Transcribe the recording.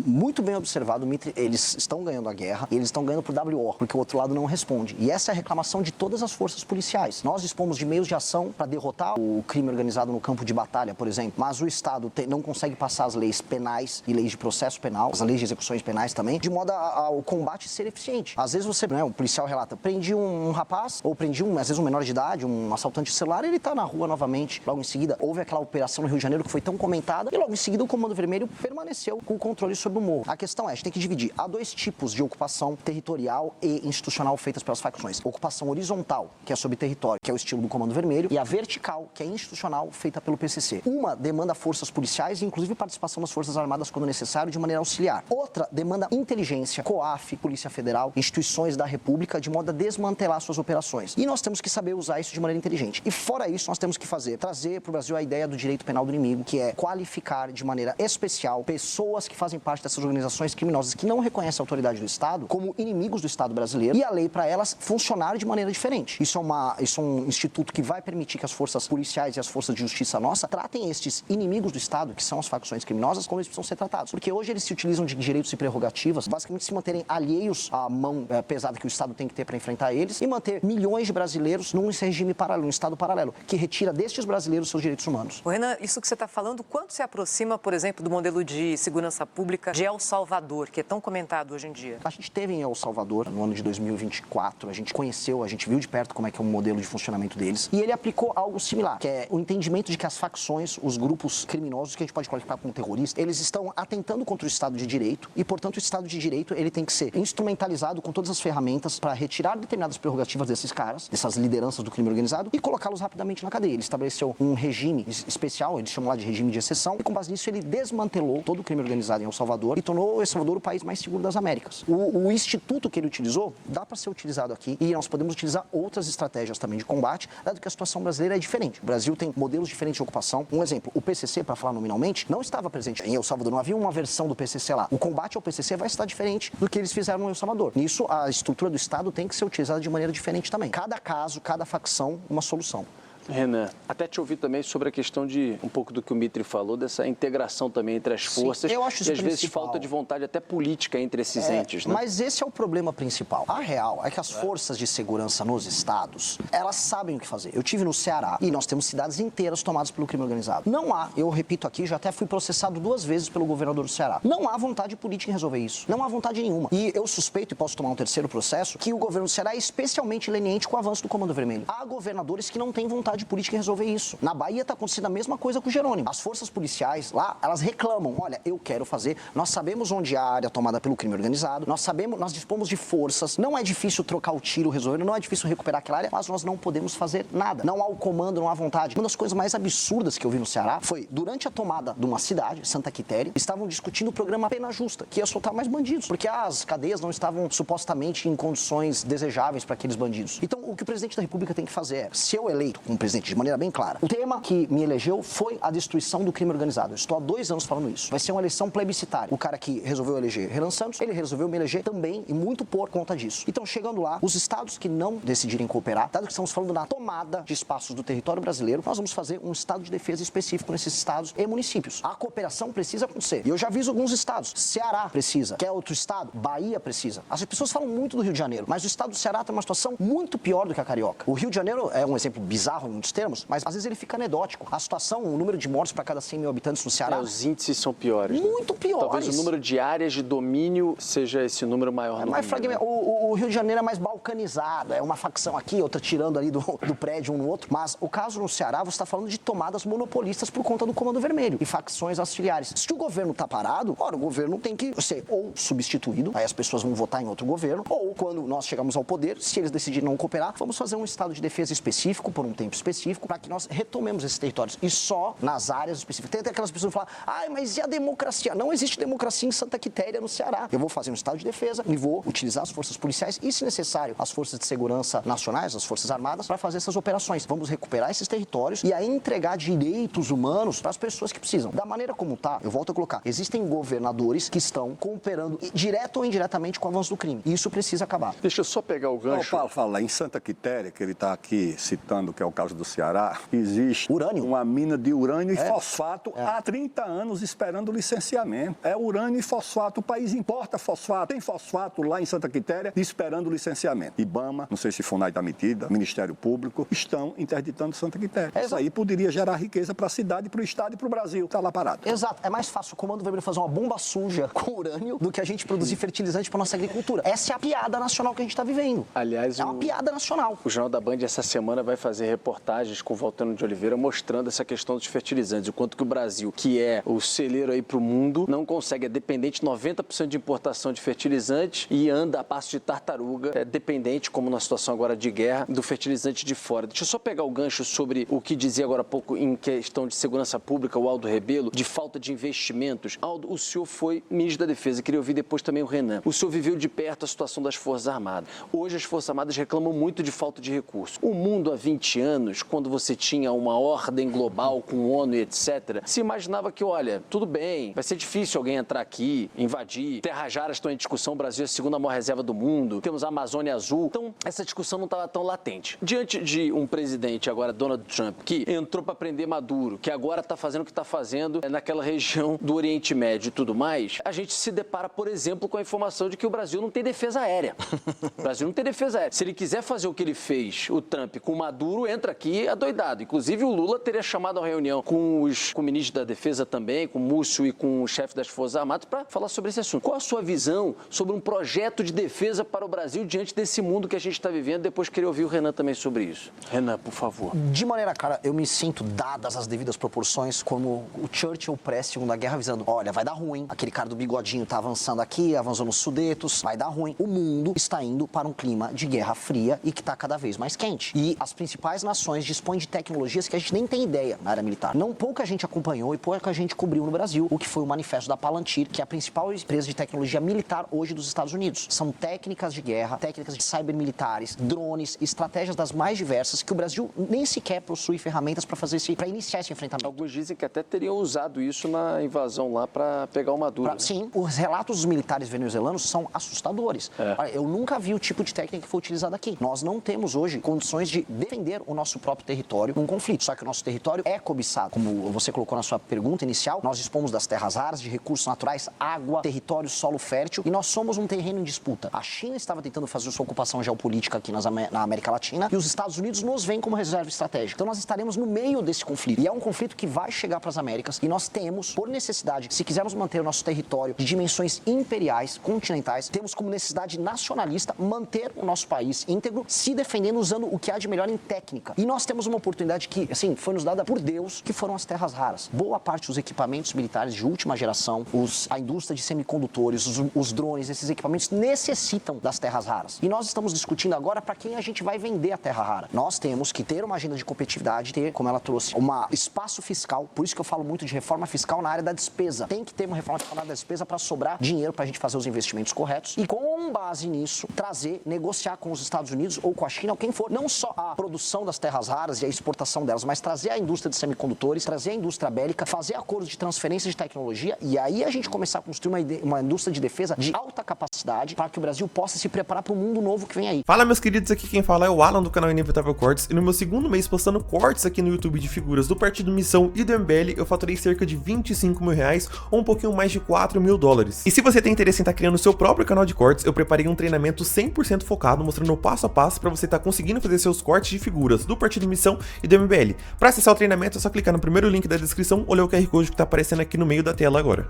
muito bem observado, eles estão ganhando a guerra e eles estão ganhando por WO, porque o outro lado não responde. E essa é a reclamação de todas as forças policiais. Nós dispomos de meios de ação para derrotar o crime organizado no campo de batalha, por exemplo, mas o Estado não consegue passar as leis penais e leis de processo penal, as leis de execuções penais também, de modo ao combate ser eficiente. Às vezes você, o policial relata, prendi um rapaz, ou prendi às vezes um menor de idade, um assaltante de celular, ele está na rua novamente. Logo em seguida, houve aquela operação no Rio de Janeiro que foi tão comentada, e logo em seguida o Comando Vermelho permaneceu com o controle sobre o morro. A questão é, a gente tem que dividir. Há dois tipos de ocupação territorial e institucional feitas pelas facções. Ocupação horizontal, que é sobre território, que é o estilo do Comando Vermelho, e a vertical, que é institucional, feita pelo PCC. Uma demanda forças policiais e inclusive participação das Forças Armadas quando necessário, de maneira auxiliar. Outra demanda inteligência, COAF, Polícia Federal, instituições da República, de modo a desmantelar suas operações. E nós temos que saber usar isso de maneira inteligente. E fora isso, nós temos que trazer para o Brasil a ideia do direito penal do inimigo, que é qualificar de maneira especial pessoas que fazem parte dessas organizações criminosas que não reconhecem a autoridade do Estado como inimigos do Estado brasileiro, e a lei para elas funcionar de maneira diferente. Isso é um instituto que vai permitir que as forças policiais e as forças de justiça nossa tratem estes inimigos do Estado, que são as facções criminosas, como eles precisam ser tratados. Porque hoje eles se utilizam de direitos e prerrogativas, basicamente se manterem alheios à mão pesada que o Estado tem que ter para enfrentar eles, e manter milhões de brasileiros num regime paralelo, num Estado paralelo, que retira destes brasileiros seus direitos humanos. Renan, isso que você está falando, quanto se aproxima, por exemplo, do modelo de segurança pública de El Salvador, que é tão comentado hoje em dia? A gente teve em El Salvador, no ano de 2024, a gente conheceu, a gente viu de perto como é que é o modelo de funcionamento deles, e ele aplicou algo similar, que é o entendimento de que as facções, os grupos criminosos, que a gente pode qualificar como terroristas, eles estão atentando contra o Estado de Direito, e, portanto, o Estado de Direito, ele tem que ser instrumentalizado com todas as ferramentas para retirar determinadas prerrogativas desses caras, dessas lideranças do crime organizado, e colocá-los rapidamente na cadeia. Ele estabeleceu um regime especial, eles chamam lá de regime de exceção, e com base nisso ele desmantelou todo o crime organizado em El Salvador e tornou El Salvador o país mais seguro das Américas. O instituto que ele utilizou dá para ser utilizado aqui, e nós podemos utilizar outras estratégias também de combate, dado que a situação brasileira é diferente. O Brasil tem modelos diferentes de ocupação. Um exemplo, o PCC, para falar nominalmente, não estava presente em El Salvador, não havia uma versão do PCC lá. O combate ao PCC vai estar diferente do que eles fizeram no El Salvador. Nisso, a estrutura do Estado tem que ser utilizada de maneira diferente também. Cada caso, cada facção, uma solução. Renan, até te ouvir também sobre a questão de, um pouco do que o Mitri falou, dessa integração também entre as forças. Sim, eu acho isso e às vezes falta de vontade até política entre esses entes, né? Mas esse é o problema principal. A real é que as forças de segurança nos estados, elas sabem o que fazer. Eu tive no Ceará e nós temos cidades inteiras tomadas pelo crime organizado. Não há, eu repito aqui, já até fui processado 2 vezes pelo governador do Ceará. Não há vontade política em resolver isso. Não há vontade nenhuma. E eu suspeito, e posso tomar um terceiro processo, que o governo do Ceará é especialmente leniente com o avanço do Comando Vermelho. Há governadores que não têm vontade política em resolver isso. Na Bahia está acontecendo a mesma coisa com o Jerônimo. As forças policiais lá, elas reclamam, olha, eu quero fazer, nós sabemos onde há a área tomada pelo crime organizado, nós dispomos de forças, não é difícil trocar o tiro, resolver, não é difícil recuperar aquela área, mas nós não podemos fazer nada. Não há o comando, não há vontade. Uma das coisas mais absurdas que eu vi no Ceará foi, durante a tomada de uma cidade, Santa Quitéria, estavam discutindo o programa Pena Justa, que ia soltar mais bandidos, porque as cadeias não estavam supostamente em condições desejáveis para aqueles bandidos. Então, o que o presidente da República tem que fazer é, se eu eleito como presidente de maneira bem clara, o tema que me elegeu foi a destruição do crime organizado. Eu estou há 2 anos falando isso. Vai ser uma eleição plebiscitária. O cara que resolveu eleger Renan Santos, ele resolveu me eleger também, e muito por conta disso. Então, chegando lá, os estados que não decidirem cooperar, dado que estamos falando na tomada de espaços do território brasileiro, nós vamos fazer um estado de defesa específico nesses estados e municípios. A cooperação precisa acontecer. E eu já aviso alguns estados. Ceará precisa. Quer outro estado? Bahia precisa. As pessoas falam muito do Rio de Janeiro, mas o estado do Ceará tem uma situação muito pior do que a carioca. O Rio de Janeiro é um exemplo bizarro em muitos termos, mas às vezes ele fica anedótico. A situação, o número de mortes para cada 100 mil habitantes no Ceará... Os índices são piores. Muito piores. Talvez o número de áreas de domínio seja esse número maior. É mais fragmentado. O Rio de Janeiro é mais balcanizado. É uma facção aqui, outra tirando ali do prédio um no outro. Mas o caso no Ceará, você está falando de tomadas monopolistas por conta do Comando Vermelho e facções auxiliares. Se o governo está parado, ora, o governo tem que ser ou substituído, aí as pessoas vão votar em outro governo, ou quando nós chegamos ao poder, se eles decidirem não cooperar, vamos fazer um estado de defesa específico, por um tempo específico, para que nós retomemos esses territórios. E só nas áreas específicas. Tem aquelas pessoas que falam, mas e a democracia? Não existe democracia em Santa Quitéria, no Ceará. Eu vou fazer um estado de defesa e vou utilizar as forças policiais e, se necessário, as forças de segurança nacionais, as forças armadas, para fazer essas operações. Vamos recuperar esses territórios e aí entregar direitos humanos para as pessoas que precisam. Da maneira como está, eu volto a colocar, existem governadores que estão cooperando direto ou indiretamente com o avanço do crime. E isso precisa acabar. Deixa eu só pegar o gancho. Fala, em Santa Quitéria, que ele está aqui citando, que é o caso estado do Ceará, existe urânio. Uma mina de urânio e fosfato há 30 anos esperando licenciamento. É urânio e fosfato, o país importa fosfato. Tem fosfato lá em Santa Quitéria esperando licenciamento. IBAMA, não sei se FUNAI está metida, Ministério Público, estão interditando Santa Quitéria. Isso aí poderia gerar riqueza para a cidade, para o estado e para o Brasil. Está lá parado. Exato. É mais fácil o Comando Vermelho fazer uma bomba suja com urânio do que a gente produzir fertilizante para nossa agricultura. Essa é a piada nacional que a gente está vivendo. Aliás, é uma piada nacional. O Jornal da Band essa semana vai fazer reportagens com o Valtano de Oliveira mostrando essa questão dos fertilizantes, o quanto que o Brasil, que é o celeiro aí para o mundo, não consegue, é dependente 90% de importação de fertilizantes e anda a passo de tartaruga, é dependente, como na situação agora de guerra, do fertilizante de fora. Deixa eu só pegar o gancho sobre o que dizia agora há pouco em questão de segurança pública, o Aldo Rebelo, de falta de investimentos. Aldo, o senhor foi ministro da Defesa, queria ouvir depois também o Renan. O senhor viveu de perto a situação das Forças Armadas. Hoje as Forças Armadas reclamam muito de falta de recursos. O mundo há 20 anos, quando você tinha uma ordem global com ONU e etc., se imaginava que, olha, tudo bem, vai ser difícil alguém entrar aqui, invadir, terras raras estão em discussão, o Brasil é a segunda maior reserva do mundo, temos a Amazônia Azul, então essa discussão não estava tão latente. Diante de um presidente agora, Donald Trump, que entrou para prender Maduro, que agora está fazendo o que está fazendo naquela região do Oriente Médio e tudo mais, a gente se depara, por exemplo, com a informação de que o Brasil não tem defesa aérea. O Brasil não tem defesa aérea. Se ele quiser fazer o que ele fez, o Trump, com o Maduro, entra aqui adoidado. Inclusive, o Lula teria chamado a reunião com o ministro da Defesa também, com o Múcio e com o chefe das Forças Armadas, para falar sobre esse assunto. Qual a sua visão sobre um projeto de defesa para o Brasil diante desse mundo que a gente está vivendo? Depois queria ouvir o Renan também sobre isso. Renan, por favor. De maneira clara, eu me sinto, dadas as devidas proporções, como o Churchill pré-Segunda Guerra, avisando, olha, vai dar ruim, aquele cara do bigodinho tá avançando aqui, avançou nos Sudetos, vai dar ruim. O mundo está indo para um clima de guerra fria e que está cada vez mais quente. E as principais nações dispõem de tecnologias que a gente nem tem ideia na área militar. Não pouca gente acompanhou e pouca gente cobriu no Brasil o que foi o manifesto da Palantir, que é a principal empresa de tecnologia militar hoje dos Estados Unidos. São técnicas de guerra, técnicas de cybermilitares, drones, estratégias das mais diversas que o Brasil nem sequer possui ferramentas para fazer para iniciar esse enfrentamento. Alguns dizem que até teriam usado isso na invasão lá para pegar o Maduro. Né? Sim, os relatos dos militares venezuelanos são assustadores. Olha, eu nunca vi o tipo de técnica que foi utilizada aqui. Nós não temos hoje condições de defender o nosso próprio território num conflito. Só que o nosso território é cobiçado. Como você colocou na sua pergunta inicial, nós dispomos das terras raras, de recursos naturais, água, território, solo fértil, e nós somos um terreno em disputa. A China estava tentando fazer sua ocupação geopolítica aqui na América Latina e os Estados Unidos nos veem como reserva estratégica. Então nós estaremos no meio desse conflito. E é um conflito que vai chegar para as Américas e nós temos, por necessidade, se quisermos manter o nosso território de dimensões imperiais, continentais, temos como necessidade nacionalista manter o nosso país íntegro, se defendendo usando o que há de melhor em técnica. E nós temos uma oportunidade que, assim, foi nos dada por Deus, que foram as terras raras. Boa parte dos equipamentos militares de última geração, a indústria de semicondutores, os drones, esses equipamentos necessitam das terras raras. E nós estamos discutindo agora para quem a gente vai vender a terra rara. Nós temos que ter uma agenda de competitividade, ter, como ela trouxe, um espaço fiscal, por isso que eu falo muito de reforma fiscal na área da despesa. Tem que ter uma reforma fiscal na área da despesa para sobrar dinheiro para a gente fazer os investimentos corretos e, com base nisso, negociar com os Estados Unidos ou com a China, ou quem for, não só a produção das terras raras e a exportação delas, mas trazer a indústria de semicondutores, trazer a indústria bélica, fazer acordos de transferência de tecnologia e aí a gente começar a construir uma indústria de defesa de alta capacidade para que o Brasil possa se preparar para o mundo novo que vem aí. Fala, meus queridos, aqui quem fala é o Alan do canal Inevitável Cortes e no meu segundo mês postando cortes aqui no YouTube de figuras do Partido Missão e do MBL, eu faturei cerca de R$25 mil ou um pouquinho mais de $4 mil. E se você tem interesse em estar criando o seu próprio canal de cortes, eu preparei um treinamento 100% focado, mostrando o passo a passo para você estar conseguindo fazer seus cortes de figuras do Partido Missão e do MBL. Para acessar o treinamento é só clicar no primeiro link da descrição ou ler o QR Code que está aparecendo aqui no meio da tela agora.